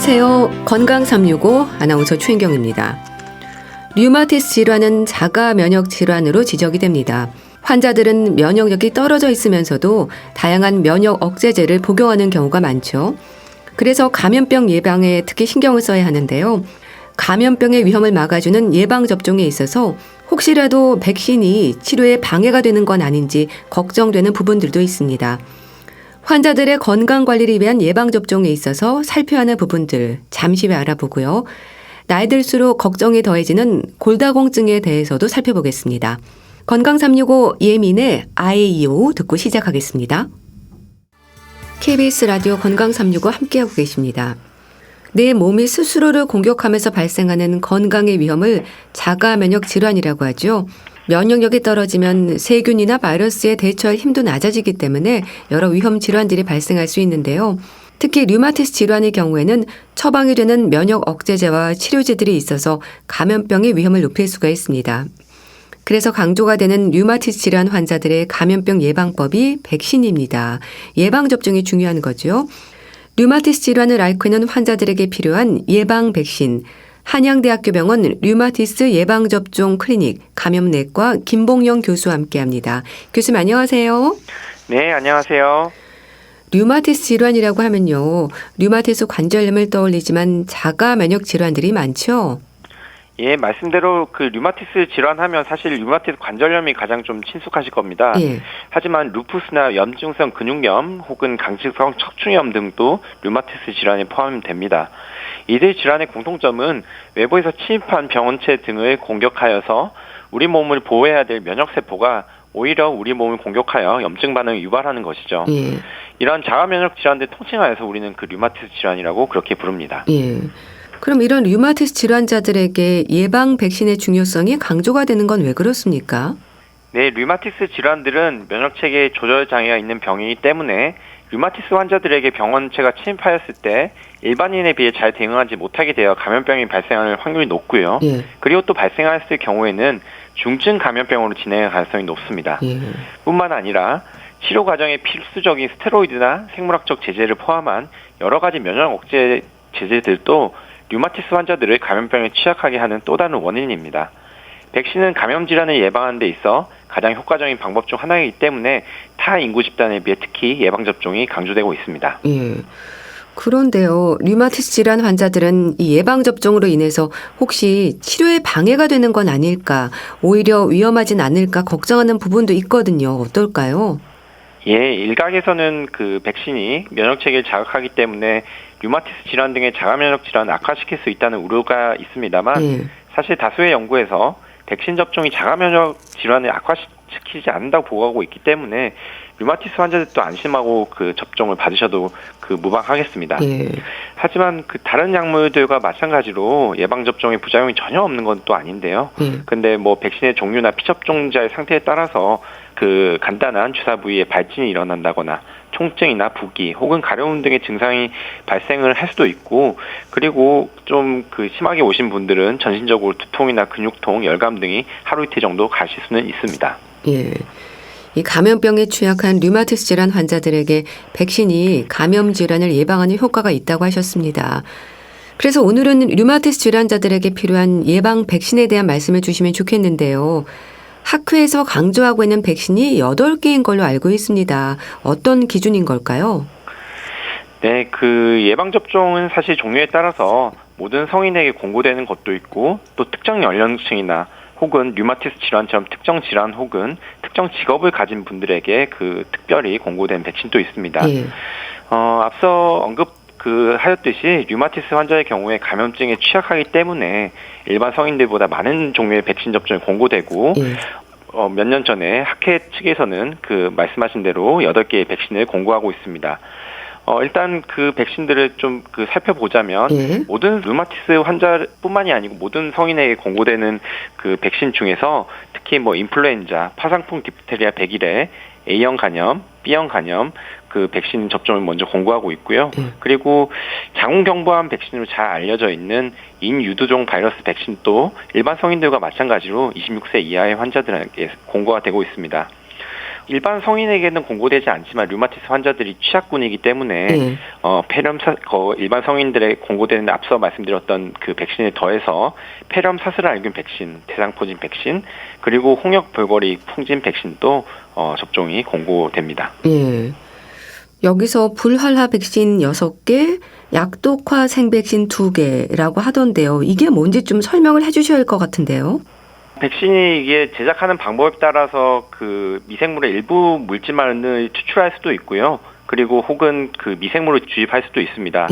안녕하세요. 건강 365 아나운서 최인경입니다. 류마티스 질환은 자가 면역 질환으로 지적이 됩니다. 환자들은 면역력이 떨어져 있으면서도 다양한 면역 억제제를 복용하는 경우가 많죠. 그래서 감염병 예방에 특히 신경을 써야 하는데요. 감염병의 위험을 막아주는 예방접종에 있어서 혹시라도 백신이 치료에 방해가 되는 건 아닌지 걱정되는 부분들도 있습니다. 환자들의 건강관리를 위한 예방접종에 있어서 살펴야 하는 부분들 잠시 후에 알아보고요. 나이 들수록 걱정이 더해지는 골다공증에 대해서도 살펴보겠습니다. 건강 365 예민의 아이오 듣고 시작하겠습니다. KBS 라디오 건강 365 함께하고 계십니다. 내 몸이 스스로를 공격하면서 발생하는 건강의 위험을 자가 면역 질환이라고 하죠. 면역력이 떨어지면 세균이나 바이러스에 대처할 힘도 낮아지기 때문에 여러 위험 질환들이 발생할 수 있는데요. 특히 류마티스 질환의 경우에는 처방이 되는 면역 억제제와 치료제들이 있어서 감염병의 위험을 높일 수가 있습니다. 그래서 강조가 되는 류마티스 질환 환자들의 감염병 예방법이 백신입니다. 예방접종이 중요한 거죠. 류마티스 질환을 앓고 있는 환자들에게 필요한 예방 백신. 한양대학교 병원 류마티스 예방접종 클리닉 감염내과 김봉영 교수와 함께합니다. 교수님 안녕하세요. 네, 안녕하세요. 류마티스 질환이라고 하면요. 류마티스 관절염을 떠올리지만 자가 면역 질환들이 많죠. 예, 말씀대로 그 류마티스 질환하면 사실 류마티스 관절염이 가장 좀 친숙하실 겁니다. 예. 하지만 루푸스나 염증성 근육염 혹은 강직성 척추염 등도 류마티스 질환에 포함됩니다. 이들 질환의 공통점은 외부에서 침입한 병원체 등을 공격하여서 우리 몸을 보호해야 될 면역세포가 오히려 우리 몸을 공격하여 염증 반응을 유발하는 것이죠. 예. 이런 자가 면역 질환들 통칭하여서 우리는 그 류마티스 질환이라고 그렇게 부릅니다. 예. 그럼 이런 류마티스 질환자들에게 예방 백신의 중요성이 강조가 되는 건 왜 그렇습니까? 네, 류마티스 질환들은 면역체계 조절 장애가 있는 병이기 때문에 류마티스 환자들에게 병원체가 침입하였을 때 일반인에 비해 잘 대응하지 못하게 되어 감염병이 발생할 확률이 높고요. 예. 그리고 또 발생했을 경우에는 중증 감염병으로 진행할 가능성이 높습니다. 예. 뿐만 아니라 치료 과정에 필수적인 스테로이드나 생물학적 제제를 포함한 여러 가지 면역 억제 제제들도 류마티스 환자들을 감염병에 취약하게 하는 또 다른 원인입니다. 백신은 감염 질환을 예방하는 데 있어 가장 효과적인 방법 중 하나이기 때문에 타 인구 집단에 비해 특히 예방접종이 강조되고 있습니다. 예. 그런데요. 류마티스 질환 환자들은 이 예방접종으로 인해서 혹시 치료에 방해가 되는 건 아닐까, 오히려 위험하진 않을까 걱정하는 부분도 있거든요. 어떨까요? 예, 일각에서는 그 백신이 면역체계를 자극하기 때문에 류마티스 질환 등의 자가면역 질환을 악화시킬 수 있다는 우려가 있습니다만 예. 사실 다수의 연구에서 백신 접종이 자가면역 질환을 악화시키지 않는다고 보고하고 있기 때문에 류마티스 환자들도 안심하고 그 접종을 받으셔도 그 무방하겠습니다. 예. 하지만 그 다른 약물들과 마찬가지로 예방 접종에 부작용이 전혀 없는 건 또 아닌데요. 근데 뭐 백신의 종류나 피접종자의 상태에 따라서 그 간단한 주사 부위에 발진이 일어난다거나 통증이나 부기 혹은 가려움 등의 증상이 발생을 할 수도 있고, 그리고 좀 그 심하게 오신 분들은 전신적으로 두통이나 근육통, 열감 등이 하루 이틀 정도 가실 수는 있습니다. 예. 이 감염병에 취약한 류마티스 질환 환자들에게 백신이 감염 질환을 예방하는 효과가 있다고 하셨습니다. 그래서 오늘은 류마티스 질환자들에게 필요한 예방 백신에 대한 말씀을 주시면 좋겠는데요. 학회에서 강조하고 있는 백신이 8개인 걸로 알고 있습니다. 어떤 기준인 걸까요? 네, 그 예방접종은 사실 종류에 따라서 모든 성인에게 공고되는 것도 있고, 또 특정 연령층이나 혹은 류마티스 질환처럼 특정 질환 혹은 특정 직업을 가진 분들에게 그 특별히 공고된 백신도 있습니다. 예. 앞서 하였듯이 류마티스 환자의 경우에 감염증에 취약하기 때문에 일반 성인들보다 많은 종류의 백신 접종이 공고되고, 예. 몇 년 전에 학회 측에서는 그 말씀하신 대로 8개의 백신을 공고하고 있습니다. 일단 그 백신들을 좀 그 살펴보자면 예. 모든 류마티스 환자뿐만이 아니고 모든 성인에게 공고되는 그 백신 중에서 특히 뭐 인플루엔자, 파상풍 디프테리아 100일에 A형 간염, B형 간염 그 백신 접종을 먼저 공고하고 있고요. 그리고 장운경부암 백신으로 잘 알려져 있는 인유두종 바이러스 백신도 일반 성인들과 마찬가지로 26세 이하의 환자들에게 공고가 되고 있습니다. 일반 성인에게는 공고되지 않지만 류마티스 환자들이 취약군이기 때문에 일반 성인들의 공고되는 앞서 말씀드렸던 그 백신에 더해서 폐렴 사슬알균 백신, 대상포진 백신, 그리고 홍역 볼거리 풍진 백신도 접종이 공고됩니다. 예. 여기서 불활화 백신 6개, 약독화 생백신 2개라고 하던데요. 이게 뭔지 좀 설명을 해주셔야 할 것 같은데요. 백신이 이게 제작하는 방법에 따라서 그 미생물의 일부 물질만을 추출할 수도 있고요. 그리고 혹은 그 미생물을 주입할 수도 있습니다.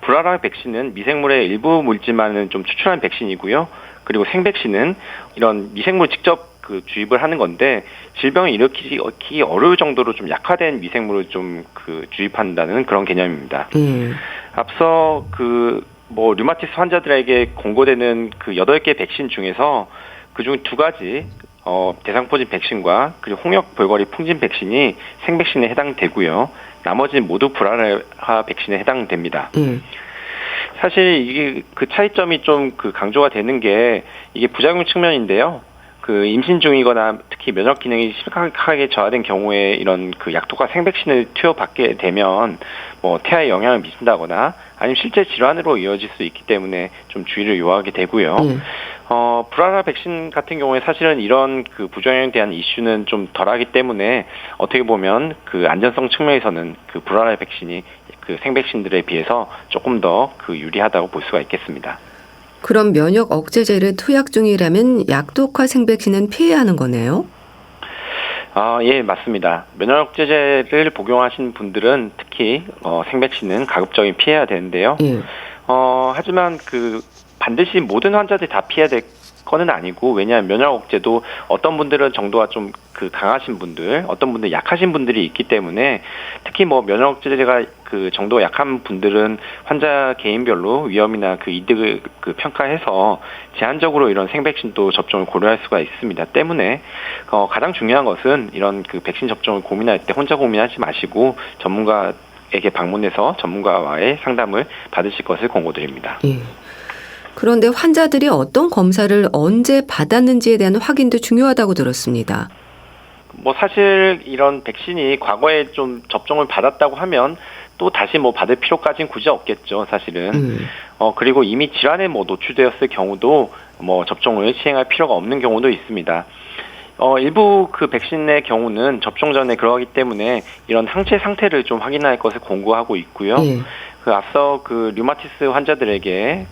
불활화 백신은 미생물의 일부 물질만을 좀 추출한 백신이고요. 그리고 생백신은 이런 미생물 직접 그 주입을 하는 건데 질병을 일으키기 어려울 정도로 좀 약화된 미생물을 좀 그 주입한다는 그런 개념입니다. 앞서 그 뭐 류마티스 환자들에게 공고되는 그 8개 백신 중에서 그중 2가지 대상포진 백신과 그리고 홍역 볼거리 풍진 백신이 생백신에 해당되고요. 나머지는 모두 불활화 백신에 해당됩니다. 사실 이게 그 차이점이 좀 그 강조가 되는 게 이게 부작용 측면인데요. 그 임신 중이거나 특히 면역 기능이 심각하게 저하된 경우에 이런 그 약독화 생백신을 투여받게 되면 뭐 태아에 영향을 미친다거나 아니면 실제 질환으로 이어질 수 있기 때문에 좀 주의를 요하게 되고요. 불활화 백신 같은 경우에 사실은 이런 그 부작용에 대한 이슈는 좀 덜하기 때문에 어떻게 보면 그 안전성 측면에서는 그 불활화 백신이 그 생백신들에 비해서 조금 더 그 유리하다고 볼 수가 있겠습니다. 그럼 면역 억제제를 투약 중이라면 약독화 생백신은 피해야 하는 거네요? 예, 맞습니다. 면역 억제제를 복용하신 분들은 특히 생백신은 가급적이면 피해야 되는데요. 하지만 그 반드시 모든 환자들이 다 피해야 될 거는 아니고, 왜냐하면 면역 억제도 어떤 분들은 정도가 좀 그 강하신 분들, 어떤 분들 약하신 분들이 있기 때문에 특히 뭐 면역 억제제가 그 정도가 약한 분들은 환자 개인별로 위험이나 그 이득을 그 평가해서 제한적으로 이런 생백신도 접종을 고려할 수가 있습니다. 때문에 가장 중요한 것은 이런 그 백신 접종을 고민할 때 혼자 고민하지 마시고 전문가에게 방문해서 전문가와의 상담을 받으실 것을 권고드립니다. 그런데 환자들이 어떤 검사를 언제 받았는지에 대한 확인도 중요하다고 들었습니다. 뭐 사실 이런 백신이 과거에 좀 접종을 받았다고 하면 또 다시 뭐 받을 필요까지는 굳이 없겠죠, 사실은. 그리고 이미 질환에 뭐 노출되었을 경우도 뭐 접종을 시행할 필요가 없는 경우도 있습니다. 일부 그 백신의 경우는 접종 전에 그러기 때문에 이런 항체 상태를 좀 확인할 것을 권고하고 있고요. 그 앞서 그 류마티스 환자들에게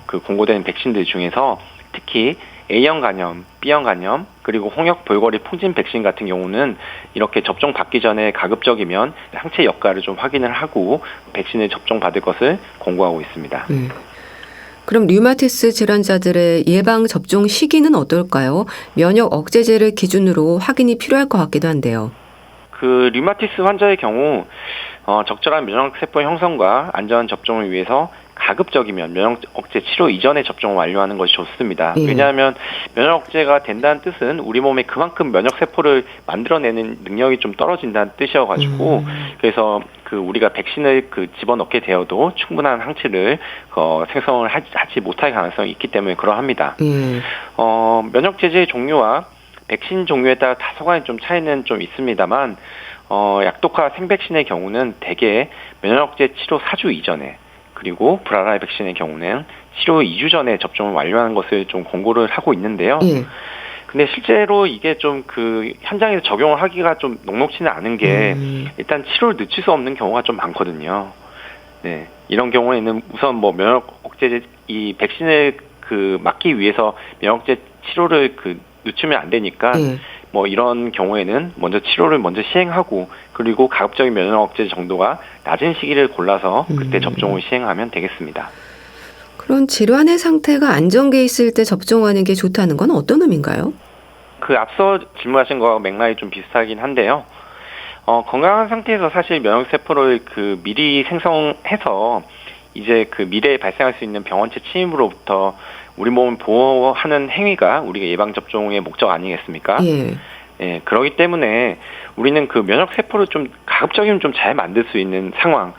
그 공고된 백신들 중에서 특히 A형 간염, B형 간염, 그리고 홍역 볼거리 풍진 백신 같은 경우는 이렇게 접종 받기 전에 가급적이면 항체 역할을 좀 확인을 하고 백신을 접종 받을 것을 권고하고 있습니다. 그럼 류마티스 질환자들의 예방 접종 시기는 어떨까요? 면역 억제제를 기준으로 확인이 필요할 것 같기도 한데요. 그 류마티스 환자의 경우 적절한 면역세포 형성과 안전한 접종을 위해서 가급적이면 면역 억제 치료 이전에 접종을 완료하는 것이 좋습니다. 왜냐하면 면역 억제가 된다는 뜻은 우리 몸에 그만큼 면역 세포를 만들어내는 능력이 좀 떨어진다는 뜻이어가지고 그래서 그 우리가 백신을 그 집어넣게 되어도 충분한 항체를 생성을 하지 못할 가능성이 있기 때문에 그러합니다. 면역 제제의 종류와 백신 종류에 따라 다소간의 좀 차이는 좀 있습니다만 약독화 생백신의 경우는 대개 면역 억제 치료 4주 이전에, 그리고 불활화 백신의 경우는 치료 2주 전에 접종을 완료하는 것을 좀 권고를 하고 있는데요. 근데 실제로 이게 좀 그 현장에서 적용을 하기가 좀 녹록치는 않은 게 일단 치료를 늦출 수 없는 경우가 좀 많거든요. 네, 이런 경우에는 우선 뭐 면역 억제 이 백신을 그 맞기 위해서 면역 억제 치료를 그 늦추면 안 되니까 뭐 이런 경우에는 먼저 치료를 먼저 시행하고 그리고 가급적인 면역 억제 정도가 낮은 시기를 골라서 그때 접종을 시행하면 되겠습니다. 그런 질환의 상태가 안정돼 있을 때 접종하는 게 좋다는 건 어떤 의미인가요? 그 앞서 질문하신 거와 맥락이 좀 비슷하긴 한데요. 건강한 상태에서 사실 면역세포를 그 미리 생성해서 이제 그 미래에 발생할 수 있는 병원체 침입으로부터 우리 몸을 보호하는 행위가 우리가 예방접종의 목적 아니겠습니까? 예, 그렇기 때문에 우리는 그 면역세포를 좀 가급적이면 좀 잘 만들 수 있는 상황,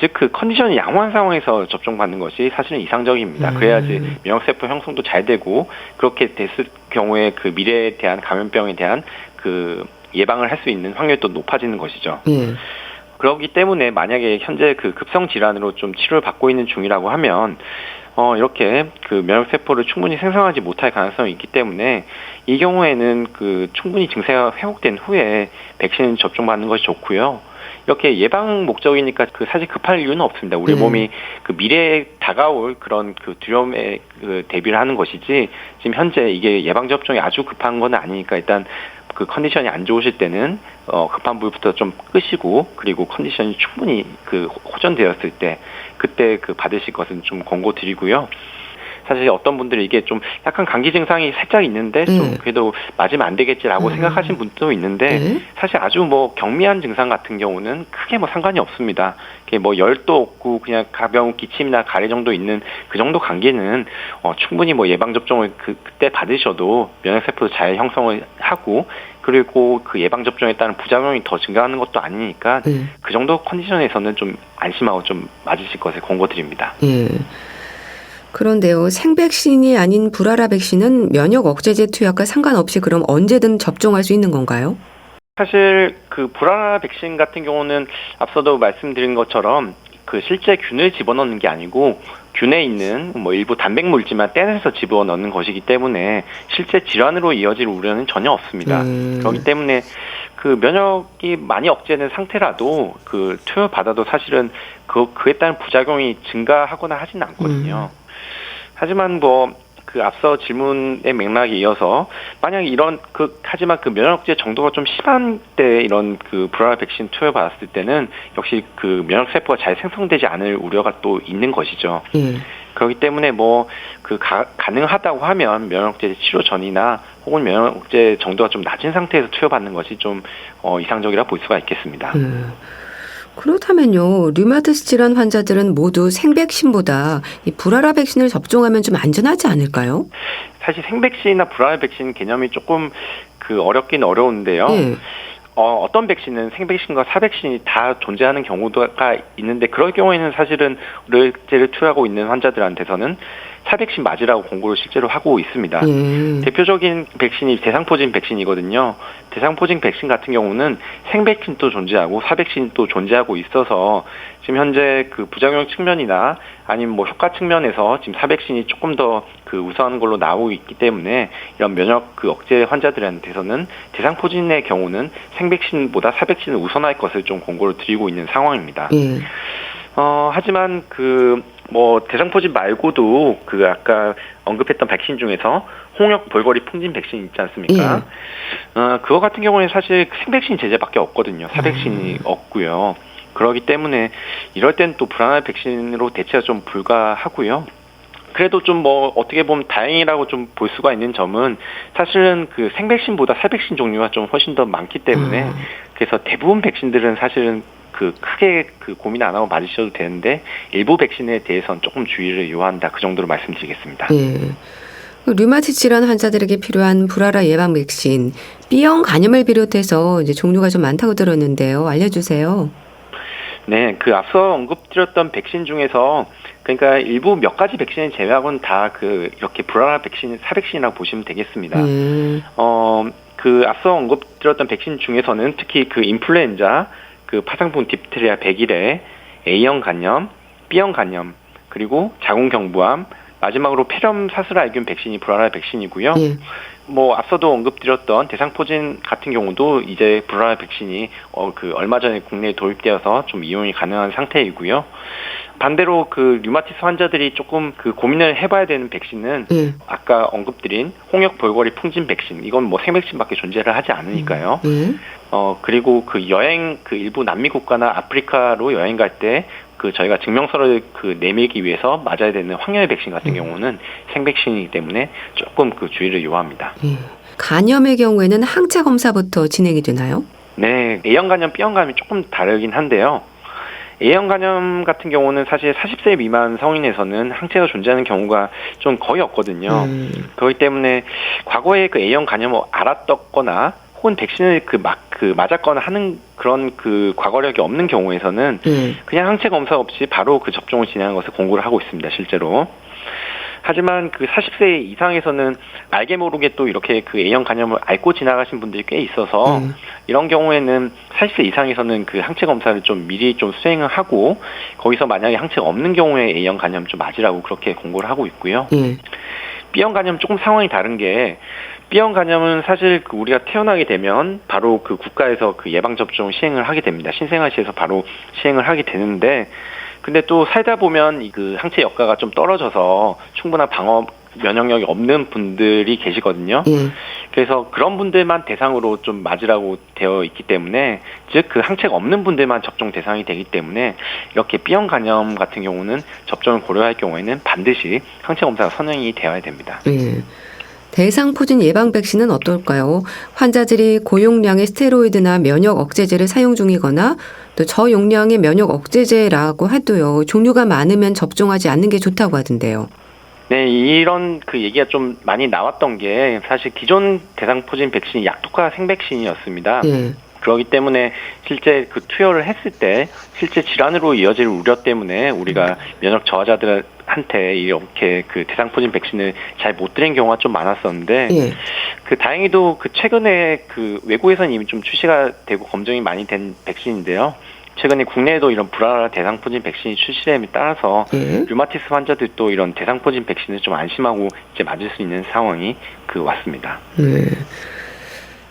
즉 그 컨디션이 양호한 상황에서 접종받는 것이 사실은 이상적입니다. 그래야지 면역세포 형성도 잘 되고 그렇게 됐을 경우에 그 미래에 대한 감염병에 대한 그 예방을 할 수 있는 확률도 높아지는 것이죠. 예. 그렇기 때문에 만약에 현재 그 급성 질환으로 좀 치료를 받고 있는 중이라고 하면 이렇게 그 면역 세포를 충분히 생성하지 못할 가능성이 있기 때문에 이 경우에는 그 충분히 증세가 회복된 후에 백신 접종받는 것이 좋고요. 이렇게 예방 목적이니까 그 사실 급할 이유는 없습니다. 우리 몸이 그 미래에 다가올 그런 그 두려움에 그 대비를 하는 것이지 지금 현재 이게 예방 접종이 아주 급한 건 아니니까 일단 그 컨디션이 안 좋으실 때는 급한 불부터 좀 끄시고 그리고 컨디션이 충분히 그 호전되었을 때 그때 그 받으실 것은 좀 권고드리고요. 사실 어떤 분들이 이게 좀 약간 감기 증상이 살짝 있는데 좀 그래도 맞으면 안 되겠지라고 생각하신 분도 있는데 사실 아주 뭐 경미한 증상 같은 경우는 크게 뭐 상관이 없습니다. 이게 뭐 열도 없고 그냥 가벼운 기침이나 가래 정도 있는 그 정도 감기는 충분히 뭐 예방 접종을 그때 받으셔도 면역 세포도 잘 형성을 하고 그리고 그 예방 접종에 따른 부작용이 더 증가하는 것도 아니니까 그 정도 컨디션에서는 좀 안심하고 좀 맞으실 것을 권고드립니다. 예. 그런데요, 생백신이 아닌 불아라 백신은 면역 억제제 투약과 상관없이 그럼 언제든 접종할 수 있는 건가요? 사실 그 불아라 백신 같은 경우는 앞서도 말씀드린 것처럼 그 실제 균을 집어넣는 게 아니고 균에 있는 뭐 일부 단백 물질만 떼내서 집어넣는 것이기 때문에 실제 질환으로 이어질 우려는 전혀 없습니다. 그렇기 때문에 그 면역이 많이 억제된 상태라도 그 투여 받아도 사실은 그에 따른 부작용이 증가하거나 하지는 않거든요. 하지만 뭐 그 앞서 질문의 맥락에 이어서 만약 이런 하지만 그 면역 억제 정도가 좀 심한 때 이런 그 불아라 백신 투여 받았을 때는 역시 그 면역 세포가 잘 생성되지 않을 우려가 또 있는 것이죠. 그렇기 때문에 뭐 그 가능하다고 하면 면역 억제 치료 전이나 혹은 면역 억제 정도가 좀 낮은 상태에서 투여 받는 것이 좀 이상적이라 볼 수가 있겠습니다. 그렇다면요, 류마티스 질환 환자들은 모두 생백신보다 이 불아라 백신을 접종하면 좀 안전하지 않을까요? 사실 생백신이나 불아라 백신 개념이 조금 그 어렵긴 어려운데요. 어떤 백신은 생백신과 사백신이 다 존재하는 경우가 있는데 그럴 경우에는 사실은 의료제를 투여하고 있는 환자들한테서는 사백신 맞으라고 권고를 실제로 하고 있습니다. 대표적인 백신이 대상포진 백신이거든요. 대상포진 백신 같은 경우는 생백신도 존재하고 사백신도 존재하고 있어서 지금 현재 그 부작용 측면이나 아니면 뭐 효과 측면에서 지금 사백신이 조금 더 그 우수한 걸로 나오고 있기 때문에 이런 면역 그 억제 환자들한테서는 대상포진의 경우는 생백신보다 사백신을 우선할 것을 좀 권고를 드리고 있는 상황입니다. 하지만 그 뭐 대상포진 말고도 그 아까 언급했던 백신 중에서 홍역 볼거리 풍진 백신 있지 않습니까? 그거 같은 경우에 사실 생백신 제재밖에 없거든요. 사백신이 없고요. 그렇기 때문에 이럴 땐 또 불안한 백신으로 대체가 좀 불가하고요. 그래도 좀 뭐 어떻게 보면 다행이라고 좀 볼 수가 있는 점은 사실은 그 생백신보다 사백신 종류가 좀 훨씬 더 많기 때문에 그래서 대부분 백신들은 사실은 그 크게 그 고민 안 하고 맞으셔도 되는데 일부 백신에 대해서는 조금 주의를 요한다. 그 정도로 말씀드리겠습니다. 류마티스 질환 환자들에게 필요한 불아라 예방 백신, B형 간염을 비롯해서 이제 종류가 좀 많다고 들었는데요. 알려주세요. 네, 그 앞서 언급드렸던 백신 중에서 그러니까 일부 몇 가지 백신을 제외하고는 다 그 이렇게 불아라 백신, 사백신이라고 보시면 되겠습니다. 그 앞서 언급드렸던 백신 중에서는 특히 그 인플루엔자, 그 파상풍 딥테리아 100일에 A형 간염, B형 간염, 그리고 자궁경부암, 마지막으로 폐렴 사슬알균 백신이 불아라 백신이고요. 뭐 앞서도 언급드렸던 대상포진 같은 경우도 이제 불아라 백신이 그 얼마 전에 국내에 도입되어서 좀 이용이 가능한 상태이고요. 반대로 그 류마티스 환자들이 조금 그 고민을 해봐야 되는 백신은 아까 언급드린 홍역 볼거리 풍진 백신, 이건 뭐 생백신밖에 존재를 하지 않으니까요. 그리고 그 여행 그 일부 남미 국가나 아프리카로 여행 갈 때 그 저희가 증명서를 그 내밀기 위해서 맞아야 되는 황열 백신 같은 경우는 생백신이기 때문에 조금 그 주의를 요합니다. 간염의 경우에는 항체 검사부터 진행이 되나요? 네, A형 간염, B형 간염이 조금 다르긴 한데요. A형 간염 같은 경우는 사실 40세 미만 성인에서는 항체가 존재하는 경우가 좀 거의 없거든요. 그렇기 때문에 과거에 그 A형 간염을 알았거나 혹은 백신을 맞았거나 하는 그런 그 과거력이 없는 경우에서는 그냥 항체 검사 없이 바로 그 접종을 진행하는 것을 권고를 하고 있습니다, 실제로. 하지만 그 40세 이상에서는 알게 모르게 또 이렇게 그 A형 간염을 앓고 지나가신 분들이 꽤 있어서 이런 경우에는 40세 이상에서는 그 항체 검사를 좀 미리 좀 수행을 하고 거기서 만약에 항체가 없는 경우에 A형 간염 좀 맞으라고 그렇게 공고를 하고 있고요. B형 간염 조금 상황이 다른 게 B형 간염은 사실 그 우리가 태어나게 되면 바로 그 국가에서 그 예방 접종 시행을 하게 됩니다. 신생아시에서 바로 시행을 하게 되는데 근데 또 살다 보면 이 그 항체 역가가 좀 떨어져서 충분한 방어 면역력이 없는 분들이 계시거든요. 그래서 그런 분들만 대상으로 좀 맞으라고 되어 있기 때문에 즉 그 항체가 없는 분들만 접종 대상이 되기 때문에 이렇게 B형 간염 같은 경우는 접종을 고려할 경우에는 반드시 항체 검사가 선행이 되어야 됩니다. 대상포진 예방 백신은 어떨까요? 환자들이 고용량의 스테로이드나 면역 억제제를 사용 중이거나 또 저용량의 면역 억제제라고 해도요. 종류가 많으면 접종하지 않는 게 좋다고 하던데요. 네, 이런 그 얘기가 좀 많이 나왔던 게 사실 기존 대상포진 백신이 약독화 생백신이었습니다. 그렇기 때문에 실제 그 투여를 했을 때 실제 질환으로 이어질 우려 때문에 우리가 면역 저하자들한테 이렇게 그 대상포진 백신을 잘 못 드린 경우가 좀 많았었는데 그 다행히도 그 최근에 그 외국에서는 이미 좀 출시가 되고 검증이 많이 된 백신인데요. 최근에 국내에도 이런 불알아 대상포진 백신이 출시됨에 따라서 류마티스 환자들도 이런 대상포진 백신을 좀 안심하고 이제 맞을 수 있는 상황이 그 왔습니다.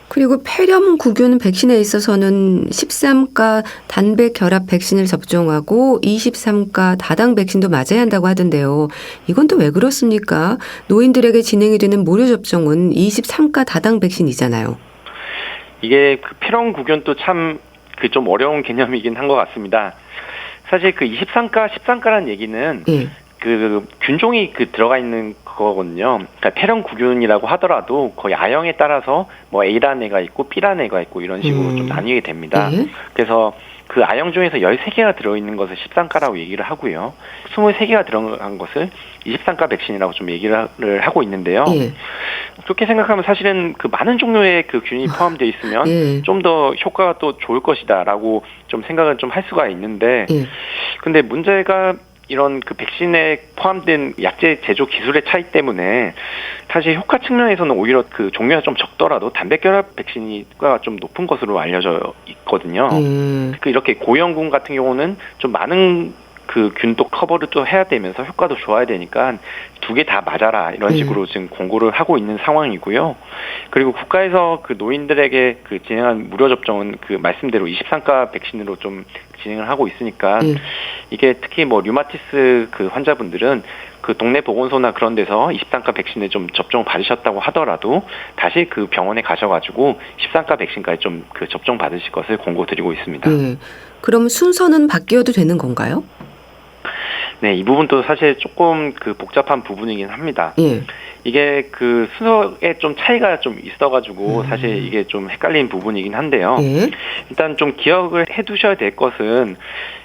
그리고 폐렴구균 백신에 있어서는 13가 단백 결합 백신을 접종하고 23가 다당 백신도 맞아야 한다고 하던데요. 이건 또 왜 그렇습니까? 노인들에게 진행이 되는 무료 접종은 23가 다당 백신이잖아요. 이게 그 폐렴구균도 참 그 좀 어려운 개념이긴 한 것 같습니다. 사실 그 23가, 13가라는 얘기는 그 균종이 그 들어가 있는 거거든요. 그러니까 폐렴구균이라고 하더라도 거의 A형에 따라서 뭐 A라는 애가 있고 B라는 애가 있고 이런 식으로 좀 나뉘게 됩니다. 그래서 그 A형 중에서 13개가 들어있는 것을 13가라고 얘기를 하고요. 23개가 들어간 것을 23가 백신이라고 좀 얘기를 하고 있는데요. 그렇게 생각하면 사실은 그 많은 종류의 그 균이 포함되어 있으면 좀 더 효과가 또 좋을 것이다라고 좀 생각을 좀 할 수가 있는데 근데 문제가 이런 그 백신에 포함된 약제 제조 기술의 차이 때문에 사실 효과 측면에서는 오히려 그 종류가 좀 적더라도 단백결합 백신이 효과가 좀 높은 것으로 알려져 있거든요. 그 이렇게 고형군 같은 경우는 좀 많은 그 균도 커버를 또 해야 되면서 효과도 좋아야 되니까 두 개 다 맞아라 이런 식으로 지금 공고를 하고 있는 상황이고요. 그리고 국가에서 그 노인들에게 그 진행한 무료 접종은 그 말씀대로 23가 백신으로 좀 진행을 하고 있으니까 이게 특히 뭐 류마티스 그 환자분들은 그 동네 보건소나 그런 데서 23가 백신을 좀 접종 받으셨다고 하더라도 다시 그 병원에 가셔가지고 13가 백신까지 좀 그 접종 받으실 것을 공고드리고 있습니다. 그럼 순서는 바뀌어도 되는 건가요? 네, 이 부분도 사실 조금 그 복잡한 부분이긴 합니다. 이게 그 순서에 좀 차이가 좀 있어가지고 사실 이게 좀 헷갈린 부분이긴 한데요. 일단 좀 기억을 해두셔야 될 것은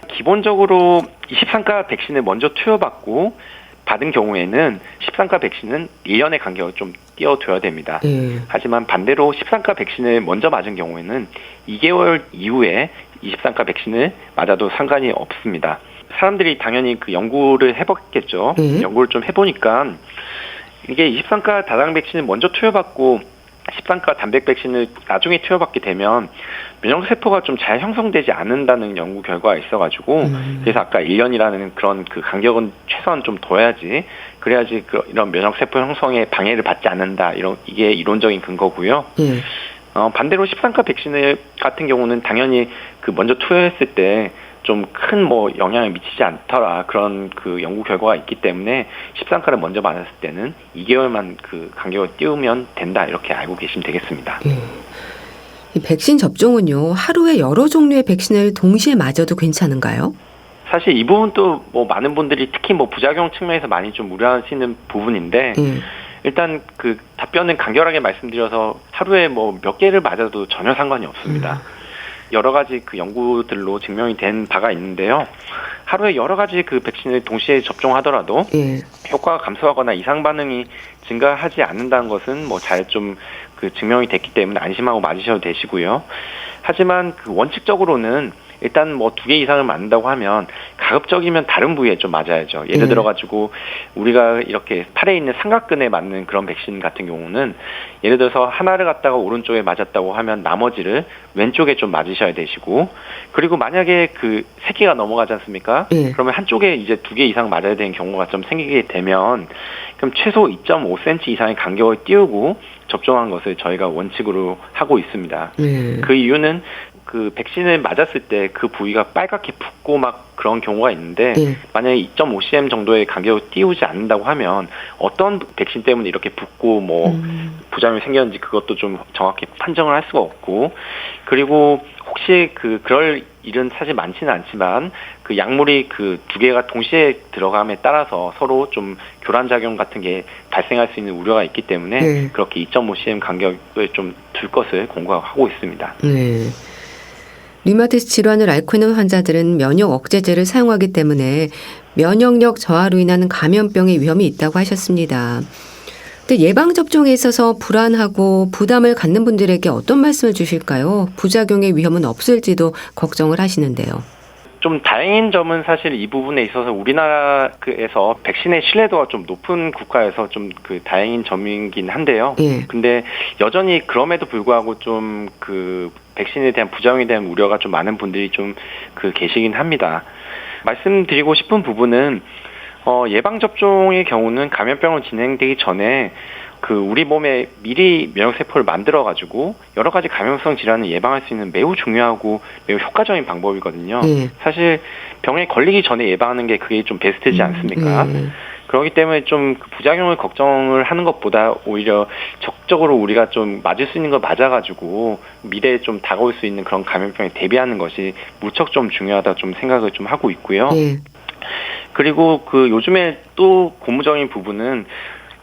기본적으로 23가 백신을 먼저 투여받고 받은 경우에는 13가 백신은 1년의 간격을 좀 띄워둬야 됩니다. 하지만 반대로 13가 백신을 먼저 맞은 경우에는 2개월 이후에 23가 백신을 맞아도 상관이 없습니다. 사람들이 당연히 그 연구를 해봤겠죠. 연구를 좀 해보니까 이게 23가 다당 백신을 먼저 투여받고 13가 단백 백신을 나중에 투여받게 되면 면역세포가 좀 잘 형성되지 않는다는 연구 결과가 있어가지고 그래서 아까 1년이라는 그런 그 간격은 최소한 좀 둬야지 그래야지 그 이런 면역세포 형성에 방해를 받지 않는다 이게 이론적인 근거고요. 반대로 13가 백신을 같은 경우는 당연히 그 먼저 투여했을 때 좀 큰 뭐 영향을 미치지 않더라 그런 그 연구 결과가 있기 때문에 13가를 먼저 맞았을 때는 2개월만 그 간격을 띄우면 된다 이렇게 알고 계시면 되겠습니다. 이 백신 접종은요 하루에 여러 종류의 백신을 동시에 맞아도 괜찮은가요? 사실 이 부분도 뭐 많은 분들이 특히 뭐 부작용 측면에서 많이 좀 우려하시는 부분인데 일단 그 답변은 간결하게 말씀드려서 하루에 뭐 몇 개를 맞아도 전혀 상관이 없습니다. 여러 가지 그 연구들로 증명이 된 바가 있는데요. 하루에 여러 가지 그 백신을 동시에 접종하더라도 효과가 감소하거나 이상 반응이 증가하지 않는다는 것은 뭐 잘 좀 그 증명이 됐기 때문에 안심하고 맞으셔도 되시고요. 하지만 그 원칙적으로는 일단 뭐 2개 이상을 맞는다고 하면 가급적이면 다른 부위에 좀 맞아야죠. 예를 들어가지고 우리가 이렇게 팔에 있는 삼각근에 맞는 그런 백신 같은 경우는 예를 들어서 하나를 갖다가 오른쪽에 맞았다고 하면 나머지를 왼쪽에 좀 맞으셔야 되시고, 그리고 만약에 그 3개가 넘어가지 않습니까? 그러면 한쪽에 이제 2개 이상 맞아야 되는 경우가 좀 생기게 되면 그럼 최소 2.5cm 이상의 간격을 띄우고 접종한 것을 저희가 원칙으로 하고 있습니다. 그 이유는 그 백신을 맞았을 때 그 부위가 빨갛게 붓고 막 그런 경우가 있는데 만약에 2.5cm 정도의 간격을 띄우지 않는다고 하면 어떤 백신 때문에 이렇게 붓고 뭐 부작용이 생겼는지 그것도 좀 정확히 판정을 할 수가 없고, 그리고 혹시 그럴 일은 사실 많지는 않지만 그 약물이 그 2개가 동시에 들어감에 따라서 서로 좀 교란작용 같은 게 발생할 수 있는 우려가 있기 때문에 그렇게 2.5cm 간격을 좀 둘 것을 권고하고 있습니다. 류마티스 질환을 앓고 있는 환자들은 면역 억제제를 사용하기 때문에 면역력 저하로 인한 감염병의 위험이 있다고 하셨습니다. 근데 예방접종에 있어서 불안하고 부담을 갖는 분들에게 어떤 말씀을 주실까요? 부작용의 위험은 없을지도 걱정을 하시는데요. 좀 다행인 점은 사실 이 부분에 있어서 우리나라에서 백신의 신뢰도가 좀 높은 국가에서 좀 그 다행인 점이긴 한데요. 근데 여전히 그럼에도 불구하고 좀 그 백신에 대한 부작용에 대한 우려가 좀 많은 분들이 좀 계시긴 합니다. 말씀드리고 싶은 부분은 예방접종의 경우는 감염병은 진행되기 전에 우리 몸에 미리 면역세포를 만들어가지고 여러 가지 감염성 질환을 예방할 수 있는 매우 중요하고 매우 효과적인 방법이거든요. 사실 병에 걸리기 전에 예방하는 게 그게 좀 베스트지 않습니까? 그렇기 때문에 좀 부작용을 걱정을 하는 것보다 오히려 적극적으로 우리가 좀 맞을 수 있는 걸 맞아가지고 미래에 좀 다가올 수 있는 그런 감염병에 대비하는 것이 무척 좀 중요하다 좀 생각을 좀 하고 있고요. 그리고 요즘에 또 고무적인 부분은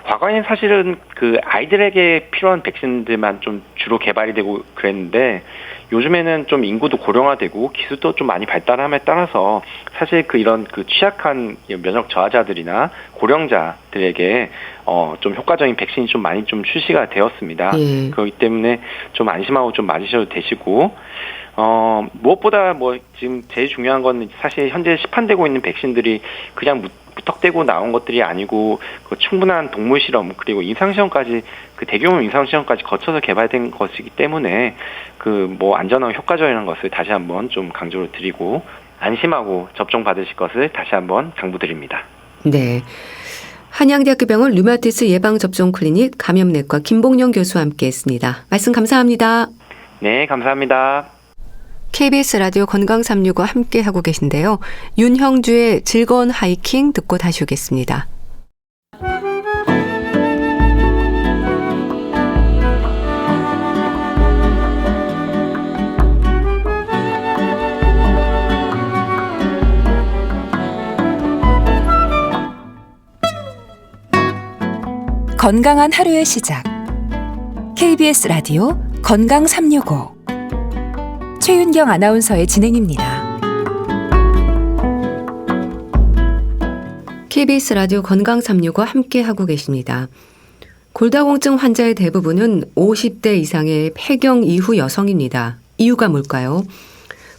과거에는 사실은 아이들에게 필요한 백신들만 좀 주로 개발이 되고 그랬는데 요즘에는 좀 인구도 고령화되고 기술도 좀 많이 발달함에 따라서 사실 이런 취약한 면역 저하자들이나 고령자들에게 좀 효과적인 백신이 좀 많이 좀 출시가 되었습니다. 그렇기 때문에 좀 안심하고 좀 맞으셔도 되시고, 무엇보다 지금 제일 중요한 건 사실 현재 시판되고 있는 백신들이 그냥 무턱대고 나온 것들이 아니고 충분한 동물 실험 그리고 임상시험까지 대규모 임상시험까지 거쳐서 개발된 것이기 때문에 안전하고 효과적이라는 것을 다시 한번 좀 강조를 드리고 안심하고 접종 받으실 것을 다시 한번 당부드립니다. 네. 한양대학교 병원 류마티스 예방접종 클리닉 감염내과 김봉영 교수와 함께했습니다. 말씀 감사합니다. 네, 감사합니다. KBS 라디오 건강365 함께하고 계신데요. 윤형주의 즐거운 하이킹 듣고 다시 오겠습니다. 건강한 하루의 시작. KBS 라디오 건강365 최윤경 아나운서의 진행입니다. KBS 라디오 건강365 함께하고 계십니다. 골다공증 환자의 대부분은 50대 이상의 폐경 이후 여성입니다. 이유가 뭘까요?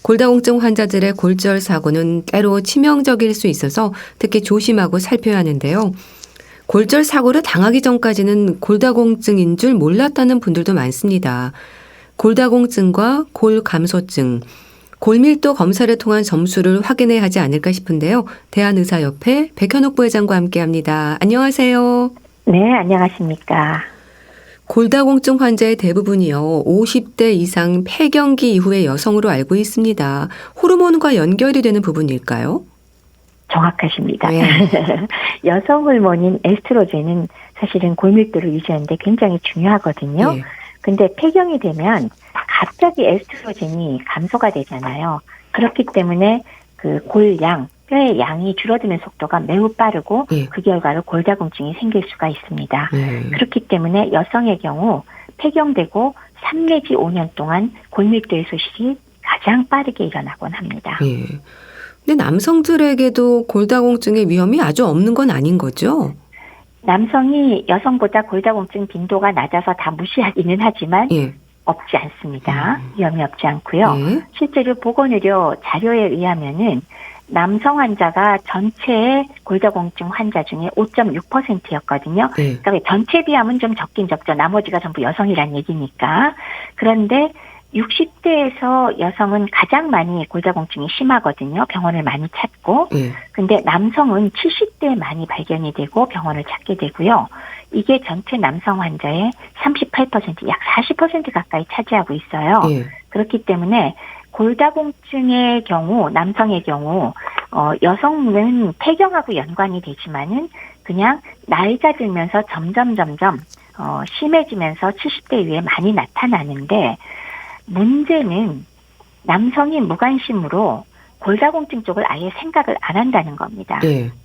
골다공증 환자들의 골절 사고는 때로 치명적일 수 있어서 특히 조심하고 살펴야 하는데요. 골절 사고를 당하기 전까지는 골다공증인 줄 몰랐다는 분들도 많습니다. 골다공증과 골감소증, 골밀도 검사를 통한 점수를 확인해야 하지 않을까 싶은데요. 대한의사협회 백현옥 부회장과 함께합니다. 안녕하세요. 네, 안녕하십니까. 골다공증 환자의 대부분이요. 50대 이상 폐경기 이후의 여성으로 알고 있습니다. 호르몬과 연결이 되는 부분일까요? 정확하십니다. 네. 여성 호르몬인 에스트로겐은 사실은 골밀도를 유지하는 데 굉장히 중요하거든요. 네. 근데 폐경이 되면 갑자기 에스트로겐이 감소가 되잖아요. 그렇기 때문에 골양, 뼈의 양이 줄어드는 속도가 매우 빠르고 그 결과로 골다공증이 생길 수가 있습니다. 그렇기 때문에 여성의 경우 폐경되고 3 내지 5년 동안 골밀도의 소실이 가장 빠르게 일어나곤 합니다. 근데 남성들에게도 골다공증의 위험이 아주 없는 건 아닌 거죠? 남성이 여성보다 골다공증 빈도가 낮아서 다 무시하기는 하지만 없지 않습니다. 위험이 없지 않고요. 실제로 보건의료 자료에 의하면은 남성 환자가 전체 골다공증 환자 중에 5.6%였거든요. 그러니까 전체 비하면 좀 적긴 적죠. 나머지가 전부 여성이란 얘기니까. 그런데 60대에서 여성은 가장 많이 골다공증이 심하거든요. 병원을 많이 찾고. 근데 남성은 70대에 많이 발견이 되고 병원을 찾게 되고요. 이게 전체 남성 환자의 38%, 약 40% 가까이 차지하고 있어요. 그렇기 때문에 골다공증의 경우, 남성의 경우, 여성은 폐경하고 연관이 되지만은 그냥 나이가 들면서 점점 심해지면서 70대 이후에 많이 나타나는데, 문제는 남성이 무관심으로 골다공증 쪽을 아예 생각을 안 한다는 겁니다.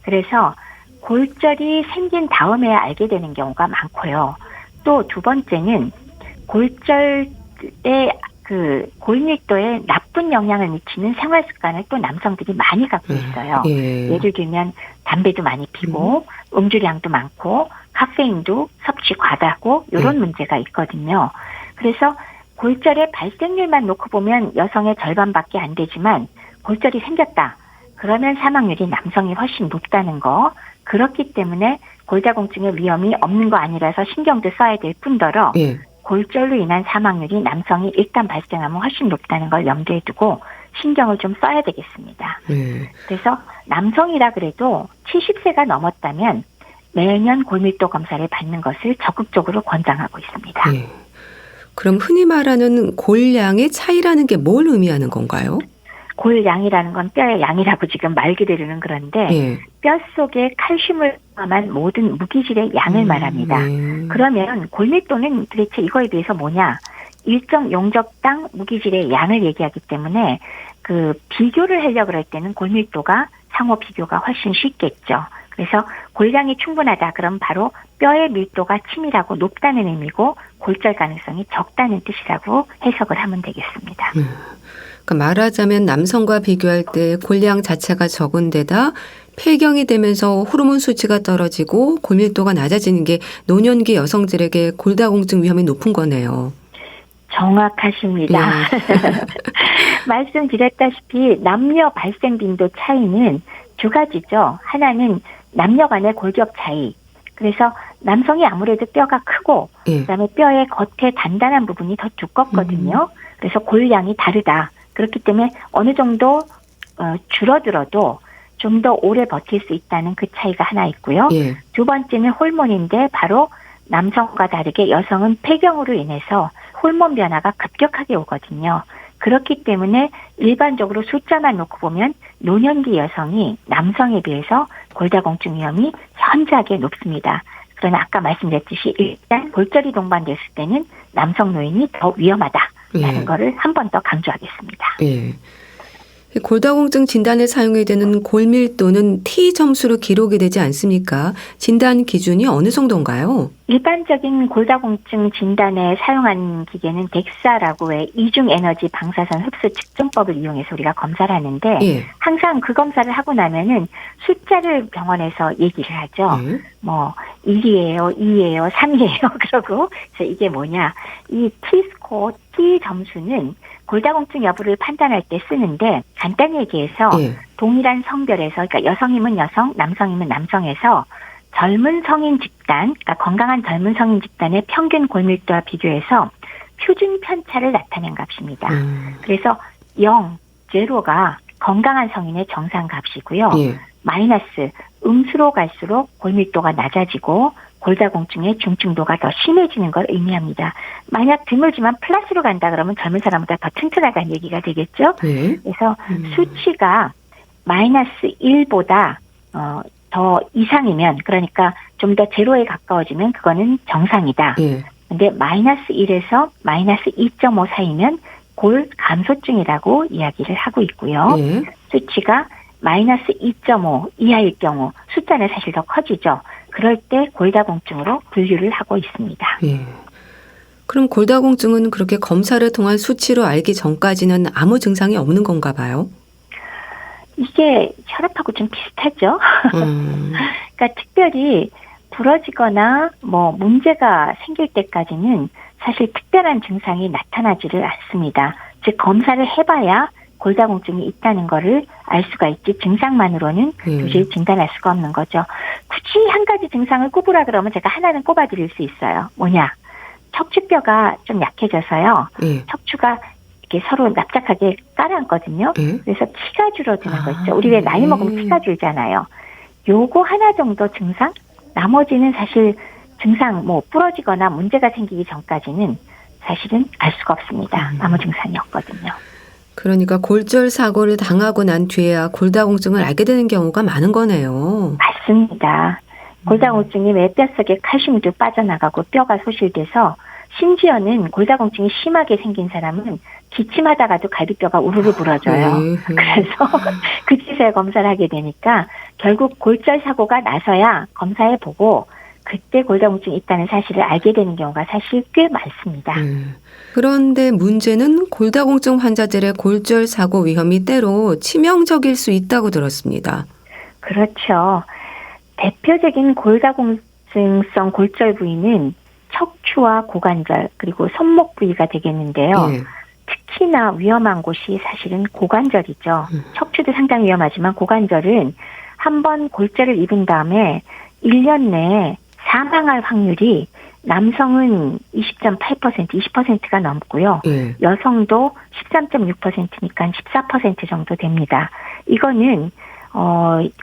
그래서 골절이 생긴 다음에야 알게 되는 경우가 많고요. 또 두 번째는 골절의 그 골밀도에 나쁜 영향을 미치는 생활 습관을 또 남성들이 많이 갖고 있어요. 예를 들면 담배도 많이 피고 음주량도 많고 카페인도 섭취 과다고 이런 문제가 있거든요. 그래서 골절의 발생률만 놓고 보면 여성의 절반밖에 안 되지만 골절이 생겼다. 그러면 사망률이 남성이 훨씬 높다는 거. 그렇기 때문에 골다공증의 위험이 없는 거 아니라서 신경도 써야 될 뿐더러 골절로 인한 사망률이 남성이 일단 발생하면 훨씬 높다는 걸 염두에 두고 신경을 좀 써야 되겠습니다. 그래서 남성이라 그래도 70세가 넘었다면 매년 골밀도 검사를 받는 것을 적극적으로 권장하고 있습니다. 그럼 흔히 말하는 골량의 차이라는 게 뭘 의미하는 건가요? 골양이라는 건 뼈의 양이라고 지금 말 그대로는 그런데 뼈 속에 칼슘을 포함한 모든 무기질의 양을 말합니다. 그러면 골밀도는 도대체 이거에 비해서 뭐냐? 일정 용적당 무기질의 양을 얘기하기 때문에 그 비교를 하려고 할 때는 골밀도가 상호 비교가 훨씬 쉽겠죠. 그래서 골량이 충분하다. 그럼 바로 뼈의 밀도가 치밀하고 높다는 의미고 골절 가능성이 적다는 뜻이라고 해석을 하면 되겠습니다. 그러니까 말하자면 남성과 비교할 때 골량 자체가 적은 데다 폐경이 되면서 호르몬 수치가 떨어지고 골밀도가 낮아지는 게 노년기 여성들에게 골다공증 위험이 높은 거네요. 정확하십니다. 말씀드렸다시피 남녀 발생 빈도 차이는 두 가지죠. 하나는 남녀 간의 골격 차이. 그래서 남성이 아무래도 뼈가 크고 그다음에 뼈의 겉에 단단한 부분이 더 두껍거든요. 그래서 골량이 다르다. 그렇기 때문에 어느 정도 줄어들어도 좀 더 오래 버틸 수 있다는 그 차이가 하나 있고요. 두 번째는 호르몬인데 바로 남성과 다르게 여성은 폐경으로 인해서 호르몬 변화가 급격하게 오거든요. 그렇기 때문에 일반적으로 숫자만 놓고 보면 노년기 여성이 남성에 비해서 골다공증 위험이 현저하게 높습니다. 그러나 아까 말씀드렸듯이 일단 골절이 동반됐을 때는 남성 노인이 더 위험하다라는 거를 한 번 더 강조하겠습니다. 골다공증 진단에 사용이 되는 골밀도는 T 점수로 기록이 되지 않습니까? 진단 기준이 어느 정도인가요? 일반적인 골다공증 진단에 사용하는 기계는 덱사라고 해 이중 에너지 방사선 흡수 측정법을 이용해서 우리가 검사를 하는데 항상 그 검사를 하고 나면은 숫자를 병원에서 얘기를 하죠. 뭐 1이에요, 2예요, 3이에요. 그러고 그래서 이게 뭐냐? 이 T스코어, T 점수는 골다공증 여부를 판단할 때 쓰는데 간단히 얘기해서 동일한 성별에서 그러니까 여성이면 여성, 남성이면 남성에서 젊은 성인 집단, 그러니까 건강한 젊은 성인 집단의 평균 골밀도와 비교해서 표준 편차를 나타낸 값입니다. 그래서 0, 0가 건강한 성인의 정상 값이고요. 마이너스, 음수로 갈수록 골밀도가 낮아지고 골다공증의 중증도가 더 심해지는 걸 의미합니다. 만약 드물지만 플러스로 간다 그러면 젊은 사람보다 더 튼튼하다는 얘기가 되겠죠. 그래서 수치가 마이너스 1보다 더 이상이면 그러니까 좀 더 제로에 가까워지면 그거는 정상이다. 근데 마이너스 1에서 마이너스 2.5 사이면 골 감소증이라고 이야기를 하고 있고요. 수치가 마이너스 2.5 이하일 경우 숫자는 사실 더 커지죠. 그럴 때 골다공증으로 분류를 하고 있습니다. 그럼 골다공증은 그렇게 검사를 통한 수치로 알기 전까지는 아무 증상이 없는 건가 봐요? 이게 혈압하고 좀 비슷하죠. 그러니까 특별히 부러지거나 뭐 문제가 생길 때까지는 사실 특별한 증상이 나타나지를 않습니다. 즉 검사를 해봐야 골다공증이 있다는 거를 알 수가 있지 증상만으로는 도저히 진단할 수가 없는 거죠. 굳이 한 가지 증상을 꼽으라 그러면 제가 하나는 꼽아드릴 수 있어요. 뭐냐? 척추뼈가 좀 약해져서요. 척추가 이렇게 서로 납작하게 깔아앉거든요. 그래서 피가 줄어드는 거 있죠. 우리 왜 나이 먹으면 피가 줄잖아요. 요거 하나 정도 증상? 나머지는 사실 증상 뭐 부러지거나 문제가 생기기 전까지는 사실은 알 수가 없습니다. 아무 증상이 없거든요. 그러니까 골절 사고를 당하고 난 뒤에야 골다공증을 알게 되는 경우가 많은 거네요. 맞습니다. 골다공증이 왜 뼛속에 칼슘도 빠져나가고 뼈가 소실돼서 심지어는 골다공증이 심하게 생긴 사람은 기침하다가도 갈비뼈가 우르르 부러져요. 그래서 그제서야 검사를 하게 되니까 결국 골절 사고가 나서야 검사해보고 그때 골다공증이 있다는 사실을 알게 되는 경우가 사실 꽤 많습니다. 그런데 문제는 골다공증 환자들의 골절 사고 위험이 때로 치명적일 수 있다고 들었습니다. 그렇죠. 대표적인 골다공증성 골절 부위는 척추와 고관절 그리고 손목 부위가 되겠는데요. 특히나 위험한 곳이 사실은 고관절이죠. 척추도 상당히 위험하지만 고관절은 한번 골절을 입은 다음에 1년 내에 사망할 확률이 남성은 20.8%, 20%가 넘고요. 여성도 13.6%니까 14% 정도 됩니다. 이거는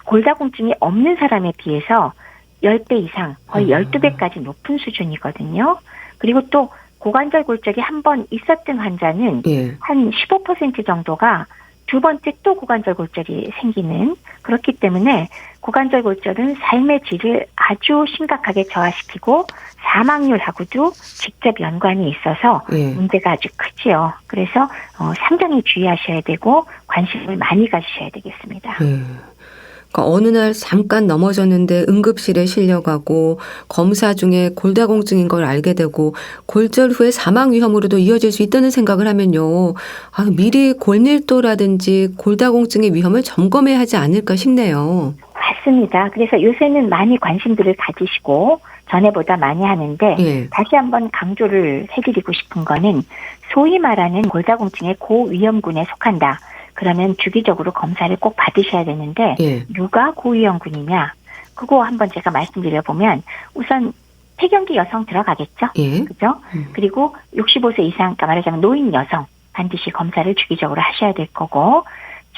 골다공증이 없는 사람에 비해서 10배 이상, 거의 12배까지 높은 수준이거든요. 그리고 또 고관절 골절이 한 번 있었던 환자는 한 15% 정도가 두 번째 또 고관절 골절이 생기는, 그렇기 때문에 고관절 골절은 삶의 질을 아주 심각하게 저하시키고 사망률하고도 직접 연관이 있어서 문제가 아주 크지요. 그래서 상당히 주의하셔야 되고 관심을 많이 가지셔야 되겠습니다. 그러니까 어느 날 잠깐 넘어졌는데 응급실에 실려가고 검사 중에 골다공증인 걸 알게 되고 골절 후에 사망 위험으로도 이어질 수 있다는 생각을 하면요. 미리 골밀도라든지 골다공증의 위험을 점검해야 하지 않을까 싶네요. 맞습니다. 그래서 요새는 많이 관심들을 가지시고 전에보다 많이 하는데 다시 한번 강조를 해드리고 싶은 거는 소위 말하는 골다공증의 고위험군에 속한다. 그러면 주기적으로 검사를 꼭 받으셔야 되는데 누가 고위험군이냐? 그거 한번 제가 말씀드려보면 우선 폐경기 여성 들어가겠죠? 그죠? 그리고 65세 이상, 그러니까 말하자면 노인 여성 반드시 검사를 주기적으로 하셔야 될 거고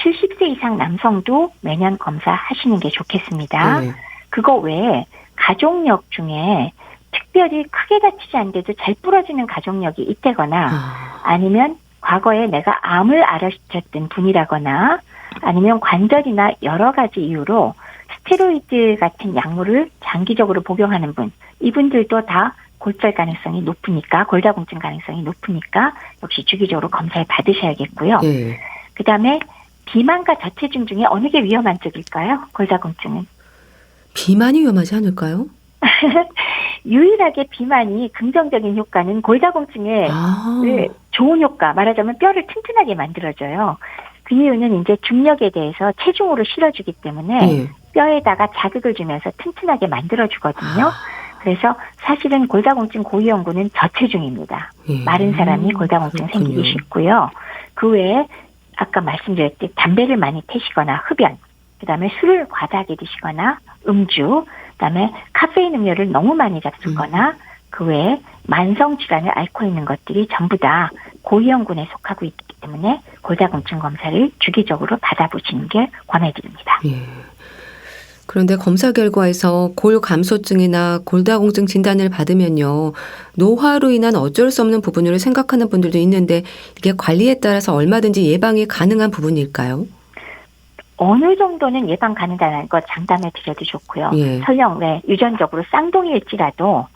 70세 이상 남성도 매년 검사하시는 게 좋겠습니다. 그거 외에 가족력 중에 특별히 크게 다치지 않는데도 잘 부러지는 가족력이 있다거나 아니면 과거에 내가 암을 앓으셨던 분이라거나 아니면 관절이나 여러 가지 이유로 스테로이드 같은 약물을 장기적으로 복용하는 분, 이분들도 다 골절 가능성이 높으니까, 골다공증 가능성이 높으니까 역시 주기적으로 검사를 받으셔야겠고요. 그다음에 비만과 저체중 중에 어느 게 위험한 쪽일까요? 골다공증은. 비만이 위험하지 않을까요? 유일하게 비만이 긍정적인 효과는 골다공증에 좋은 효과, 말하자면 뼈를 튼튼하게 만들어줘요. 그 이유는 이제 중력에 대해서 체중으로 실어주기 때문에 뼈에다가 자극을 주면서 튼튼하게 만들어주거든요. 그래서 사실은 골다공증 고위험군은 저체중입니다. 마른 사람이 골다공증 생기기 쉽고요. 그 외에 아까 말씀드렸듯이 담배를 많이 태시거나 흡연, 그다음에 술을 과다하게 드시거나 음주, 그다음에 카페인 음료를 너무 많이 잡수거나 그 외에 만성 질환을 앓고 있는 것들이 전부 다 고위험군에 속하고 있기 때문에 골다공증 검사를 주기적으로 받아보시는 게 권해드립니다. 그런데 검사 결과에서 골감소증이나 골다공증 진단을 받으면요. 노화로 인한 어쩔 수 없는 부분으로 생각하는 분들도 있는데 이게 관리에 따라서 얼마든지 예방이 가능한 부분일까요? 어느 정도는 예방 가능하다는 것 장담해 드려도 좋고요. 설령 유전적으로 쌍둥이일지라도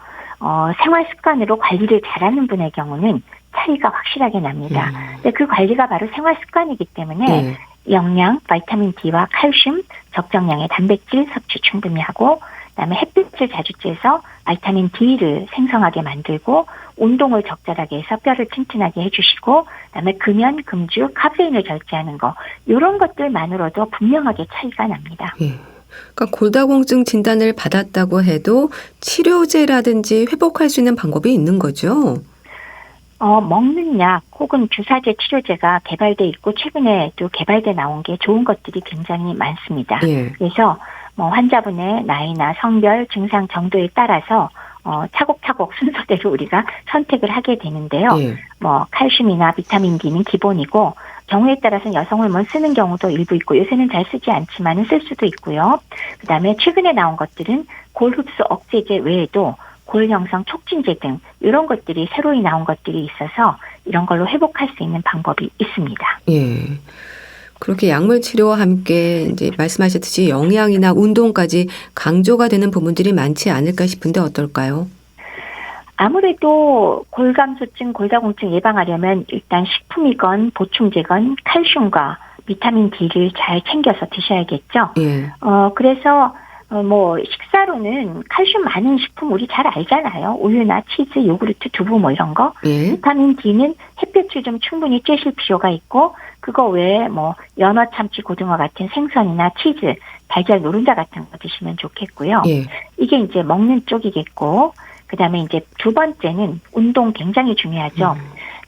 생활 습관으로 관리를 잘하는 분의 경우는 차이가 확실하게 납니다. 근데 그 관리가 바로 생활 습관이기 때문에 영양, 비타민 D와 칼슘, 적정량의 단백질 섭취 충분히 하고 그다음에 햇빛을 자주 쬐서 비타민 D를 생성하게 만들고 운동을 적절하게 해서 뼈를 튼튼하게 해주시고 그다음에 금연, 금주, 카페인을 절제하는 거 이런 것들만으로도 분명하게 차이가 납니다. 그러니까 골다공증 진단을 받았다고 해도 치료제라든지 회복할 수 있는 방법이 있는 거죠? 먹는 약 혹은 주사제 치료제가 개발돼 있고 최근에 또 개발돼 나온 게 좋은 것들이 굉장히 많습니다. 예. 그래서 환자분의 나이나 성별, 증상 정도에 따라서 차곡차곡 순서대로 우리가 선택을 하게 되는데요. 예. 칼슘이나 비타민 D는 기본이고 경우에 따라서는 여성 호르몬 쓰는 경우도 일부 있고 요새는 잘 쓰지 않지만은 쓸 수도 있고요. 그다음에 최근에 나온 것들은 골 흡수 억제제 외에도 골 형성 촉진제 등 이런 것들이 새로이 나온 것들이 있어서 이런 걸로 회복할 수 있는 방법이 있습니다. 예. 그렇게 약물 치료와 함께 이제 말씀하셨듯이 영양이나 운동까지 강조가 되는 부분들이 많지 않을까 싶은데 어떨까요? 아무래도 골감소증, 골다공증 예방하려면 일단 식품이건 보충제건 칼슘과 비타민 D를 잘 챙겨서 드셔야겠죠. 예. 그래서 식사로는 칼슘 많은 식품 우리 잘 알잖아요. 우유나 치즈, 요구르트, 두부 이런 거. 예. 비타민 D는 햇볕을 좀 충분히 쬐실 필요가 있고 그거 외에 연어, 참치, 고등어 같은 생선이나 치즈, 달걀, 노른자 같은 거 드시면 좋겠고요. 예. 이게 이제 먹는 쪽이겠고 그다음에 이제 두 번째는 운동 굉장히 중요하죠.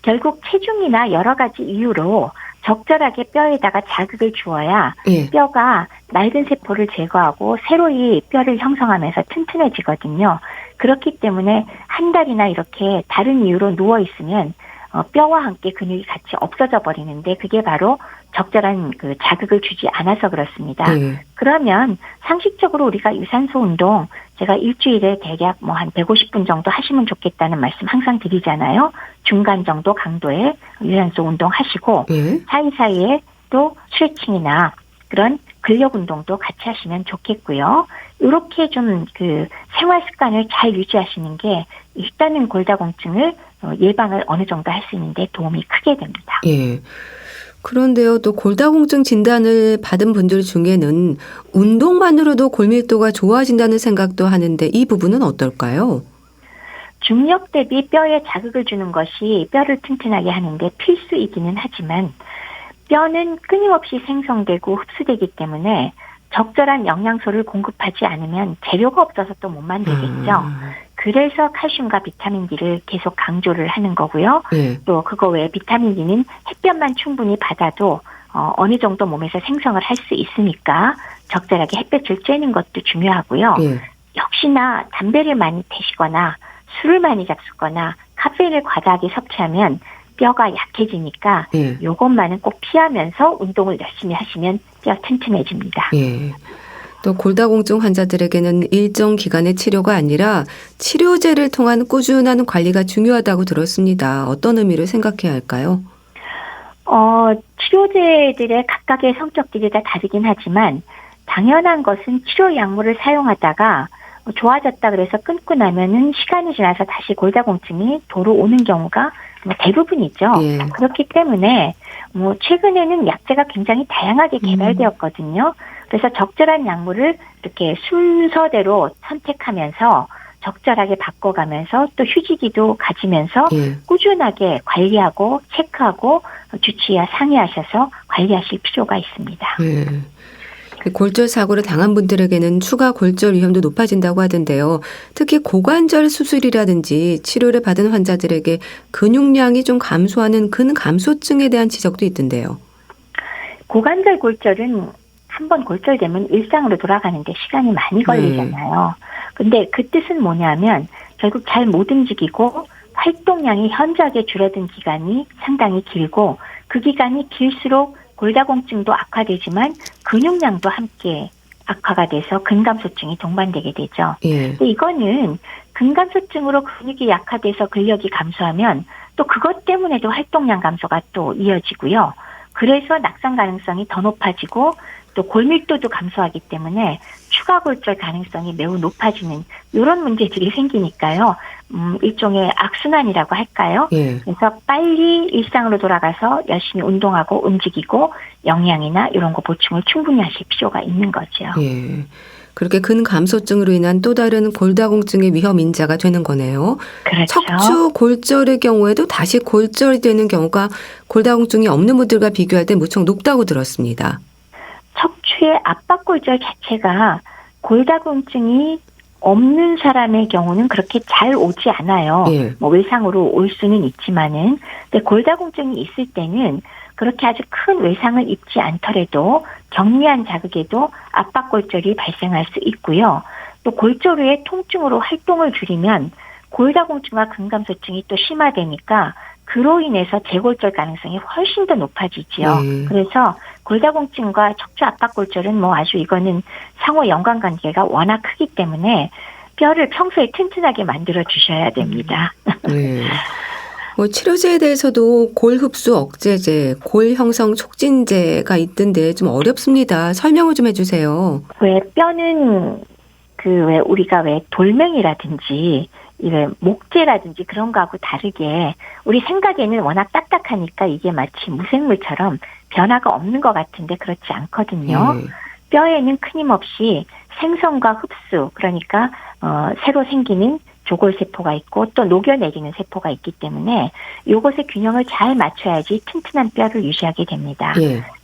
결국 체중이나 여러 가지 이유로 적절하게 뼈에다가 자극을 주어야 예. 뼈가 낡은 세포를 제거하고 새로이 뼈를 형성하면서 튼튼해지거든요. 그렇기 때문에 한 달이나 이렇게 다른 이유로 누워있으면 뼈와 함께 근육이 같이 없어져 버리는데 그게 바로 적절한 그 자극을 주지 않아서 그렇습니다. 그러면 상식적으로 우리가 유산소 운동 제가 일주일에 대략 한 150분 정도 하시면 좋겠다는 말씀 항상 드리잖아요. 중간 정도 강도의 유산소 운동 하시고 사이사이에 또 스트레칭이나 그런 근력 운동도 같이 하시면 좋겠고요. 이렇게 좀 생활 습관을 잘 유지하시는 게 일단은 골다공증을 예방을 어느 정도 할 수 있는데 도움이 크게 됩니다. 예. 그런데요, 또 골다공증 진단을 받은 분들 중에는 운동만으로도 골밀도가 좋아진다는 생각도 하는데 이 부분은 어떨까요? 중력 대비 뼈에 자극을 주는 것이 뼈를 튼튼하게 하는데 필수이기는 하지만 뼈는 끊임없이 생성되고 흡수되기 때문에 적절한 영양소를 공급하지 않으면 재료가 없어서 또 못 만들겠죠. 그래서 칼슘과 비타민 D를 계속 강조를 하는 거고요. 또 그거 외에 비타민 D는 햇볕만 충분히 받아도 어느 정도 몸에서 생성을 할 수 있으니까 적절하게 햇볕을 쬐는 것도 중요하고요. 역시나 담배를 많이 태시거나 술을 많이 잡수거나 카페인을 과다하게 섭취하면 뼈가 약해지니까 이것만은 꼭 피하면서 운동을 열심히 하시면 뼈 튼튼해집니다. 예. 또 골다공증 환자들에게는 일정 기간의 치료가 아니라 치료제를 통한 꾸준한 관리가 중요하다고 들었습니다. 어떤 의미를 생각해야 할까요? 치료제들의 각각의 성격들이 다 다르긴 하지만 당연한 것은 치료 약물을 사용하다가 좋아졌다 그래서 끊고 나면은 시간이 지나서 다시 골다공증이 도로 오는 경우가 대부분이죠. 그렇기 때문에 최근에는 약제가 굉장히 다양하게 개발되었거든요. 그래서 적절한 약물을 이렇게 순서대로 선택하면서 적절하게 바꿔가면서 또 휴지기도 가지면서 꾸준하게 관리하고 체크하고 주치의와 상의하셔서 관리하실 필요가 있습니다. 골절 사고를 당한 분들에게는 추가 골절 위험도 높아진다고 하던데요. 특히 고관절 수술이라든지 치료를 받은 환자들에게 근육량이 좀 감소하는 근감소증에 대한 지적도 있던데요. 고관절 골절은 한번 골절되면 일상으로 돌아가는데 시간이 많이 걸리잖아요. 근데 그 뜻은 뭐냐면 결국 잘 못 움직이고 활동량이 현저하게 줄어든 기간이 상당히 길고 그 기간이 길수록 골다공증도 악화되지만 근육량도 함께 악화가 돼서 근감소증이 동반되게 되죠. 근데 이거는 근감소증으로 근육이 약화돼서 근력이 감소하면 또 그것 때문에도 활동량 감소가 또 이어지고요. 그래서 낙상 가능성이 더 높아지고 또 골밀도도 감소하기 때문에 추가 골절 가능성이 매우 높아지는 이런 문제들이 생기니까요. 일종의 악순환이라고 할까요? 그래서 빨리 일상으로 돌아가서 열심히 운동하고 움직이고 영양이나 이런 거 보충을 충분히 하실 필요가 있는 거죠. 그렇게 근감소증으로 인한 또 다른 골다공증의 위험 인자가 되는 거네요. 그렇죠. 척추 골절의 경우에도 다시 골절이 되는 경우가 골다공증이 없는 분들과 비교할 때 무척 높다고 들었습니다. 척추의 압박골절 자체가 골다공증이 없는 사람의 경우는 그렇게 잘 오지 않아요. 예. 뭐 외상으로 올 수는 있지만은, 근데 골다공증이 있을 때는 그렇게 아주 큰 외상을 입지 않더라도 경미한 자극에도 압박골절이 발생할 수 있고요. 또 골조류의 통증으로 활동을 줄이면 골다공증과 근감소증이 또 심화되니까 그로 인해서 재골절 가능성이 훨씬 더 높아지지요. 그래서 골다공증과 척추 압박골절은 뭐 아주 이거는 상호 연관관계가 워낙 크기 때문에 뼈를 평소에 튼튼하게 만들어 주셔야 됩니다. 네. 뭐 치료제에 대해서도 골 흡수 억제제, 골 형성 촉진제가 있던데 좀 어렵습니다. 설명을 좀 해주세요. 왜 뼈는 왜 우리가 왜 돌멩이라든지 왜 목재라든지 그런 거하고 다르게 우리 생각에는 워낙 딱딱하니까 이게 마치 무생물처럼 변화가 없는 것 같은데 그렇지 않거든요. 뼈에는 끊임없이 생성과 흡수, 그러니까 새로 생기는 조골세포가 있고 또 녹여내리는 세포가 있기 때문에 이것의 균형을 잘 맞춰야지 튼튼한 뼈를 유지하게 됩니다.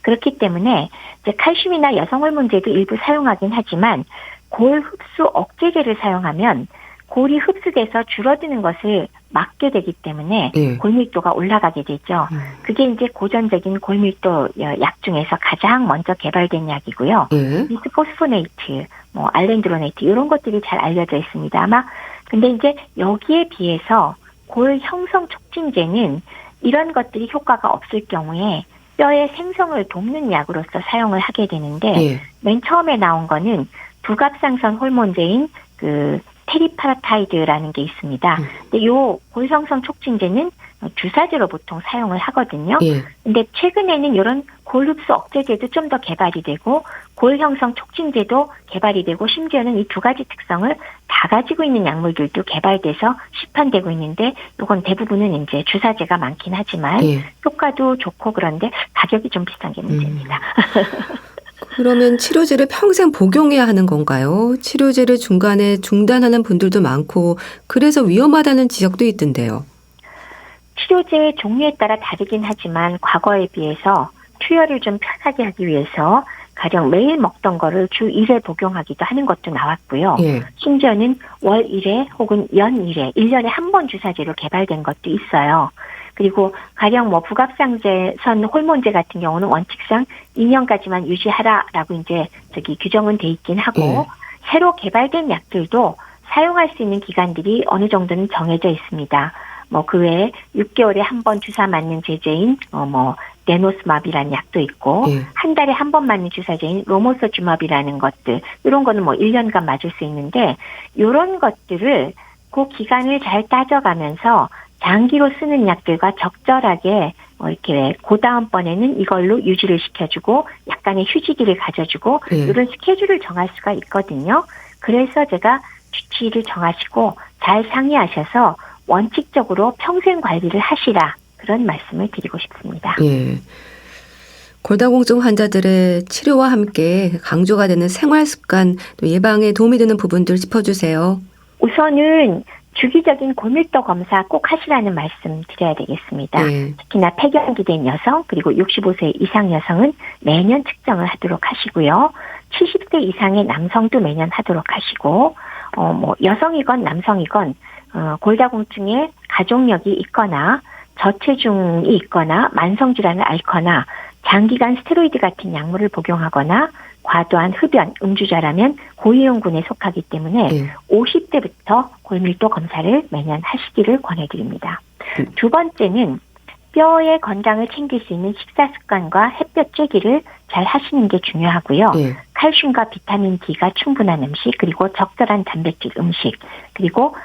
그렇기 때문에 이제 칼슘이나 여성호르몬제도 일부 사용하긴 하지만 골 흡수 억제제를 사용하면 골이 흡수돼서 줄어드는 것을 막게 되기 때문에 골밀도가 올라가게 되죠. 그게 이제 고전적인 골밀도 약 중에서 가장 먼저 개발된 약이고요. 비스포스포네이트, 뭐 알렌드로네이트 이런 것들이 잘 알려져 있습니다. 아마 근데 이제 여기에 비해서 골 형성 촉진제는 이런 것들이 효과가 없을 경우에 뼈의 생성을 돕는 약으로서 사용을 하게 되는데 맨 처음에 나온 거는 부갑상선 호르몬제인 테리파라타이드라는 게 있습니다. 근데 요 골형성 촉진제는 주사제로 보통 사용을 하거든요. 근데 최근에는 이런 골 흡수 억제제도 좀 더 개발이 되고 골 형성 촉진제도 개발이 되고 심지어는 이 두 가지 특성을 다 가지고 있는 약물들도 개발돼서 시판되고 있는데 이건 대부분은 이제 주사제가 많긴 하지만 효과도 좋고 그런데 가격이 좀 비싼 게 문제입니다. 그러면 치료제를 평생 복용해야 하는 건가요? 치료제를 중간에 중단하는 분들도 많고 그래서 위험하다는 지적도 있던데요. 치료제의 종류에 따라 다르긴 하지만 과거에 비해서 투여를 좀 편하게 하기 위해서 가령 매일 먹던 거를 주 1회 복용하기도 하는 것도 나왔고요. 심지어는 월 1회 혹은 연 1회, 1년에 한 번 주사제로 개발된 것도 있어요. 그리고 가령 뭐 부갑상선 호르몬제 같은 경우는 원칙상 2년까지만 유지하라라고 이제 규정은 돼 있긴 하고 새로 개발된 약들도 사용할 수 있는 기간들이 어느 정도는 정해져 있습니다. 뭐 그 외에 6개월에 한 번 주사 맞는 제제인 데노스마비라는 약도 있고 한 달에 한 번 맞는 주사제인 로모서주마비라는 것들 이런 거는 뭐 1년간 맞을 수 있는데 이런 것들을 그 기간을 잘 따져가면서 장기로 쓰는 약들과 적절하게 이렇게 그 다음번에는 이걸로 유지를 시켜주고 약간의 휴지기를 가져주고 이런 스케줄을 정할 수가 있거든요. 그래서 제가 주치의를 정하시고 잘 상의하셔서 원칙적으로 평생 관리를 하시라 그런 말씀을 드리고 싶습니다. 골다공증 환자들의 치료와 함께 강조가 되는 생활 습관 또 예방에 도움이 되는 부분들 짚어주세요. 우선은 주기적인 골밀도 검사 꼭 하시라는 말씀 드려야 되겠습니다. 특히나 폐경기된 여성 그리고 65세 이상 여성은 매년 측정을 하도록 하시고요. 70세 이상의 남성도 매년 하도록 하시고 여성이건 남성이건 골다공증에 가족력이 있거나 저체중이 있거나 만성질환을 앓거나 장기간 스테로이드 같은 약물을 복용하거나 과도한 흡연, 음주자라면 고위험군에 속하기 때문에 50대부터 골밀도 검사를 매년 하시기를 권해드립니다. 두 번째는 뼈의 건강을 챙길 수 있는 식사 습관과 햇볕 쬐기를 잘 하시는 게 중요하고요. 칼슘과 비타민 D가 충분한 음식, 그리고 적절한 단백질 음식, 그리고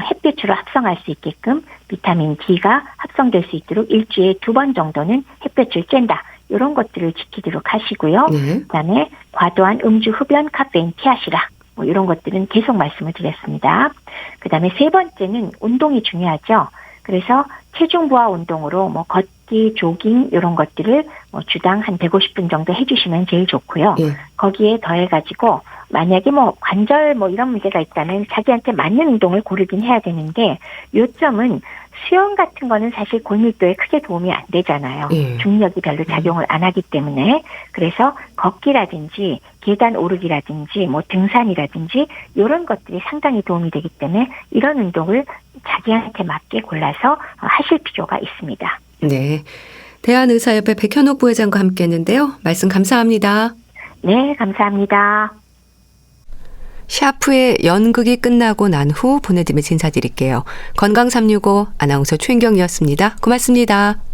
햇빛으로 합성할 수 있게끔 비타민 D가 합성될 수 있도록 일주일에 2번 정도는 햇볕을 쬐다. 이런 것들을 지키도록 하시고요. 그다음에 과도한 음주, 흡연, 카페인 피하시라. 뭐 이런 것들은 계속 말씀을 드렸습니다. 그다음에 세 번째는 운동이 중요하죠. 그래서 체중 부하 운동으로 뭐 걷기, 조깅 이런 것들을 뭐 주당 한 150분 정도 해주시면 제일 좋고요. 거기에 더해가지고 만약에 뭐 관절 뭐 이런 문제가 있다면 자기한테 맞는 운동을 고르긴 해야 되는데 요점은 수영 같은 거는 사실 골밀도에 크게 도움이 안 되잖아요. 중력이 별로 작용을 안 하기 때문에. 그래서 걷기라든지 계단 오르기라든지 뭐 등산이라든지 이런 것들이 상당히 도움이 되기 때문에 이런 운동을 자기한테 맞게 골라서 하실 필요가 있습니다. 네. 대한의사협회 백현옥 부회장과 함께했는데요. 말씀 감사합니다. 네, 감사합니다. 샤프의 연극이 끝나고 난 후 보내드리면서 인사드릴게요. 건강365 아나운서 최인경이었습니다. 고맙습니다.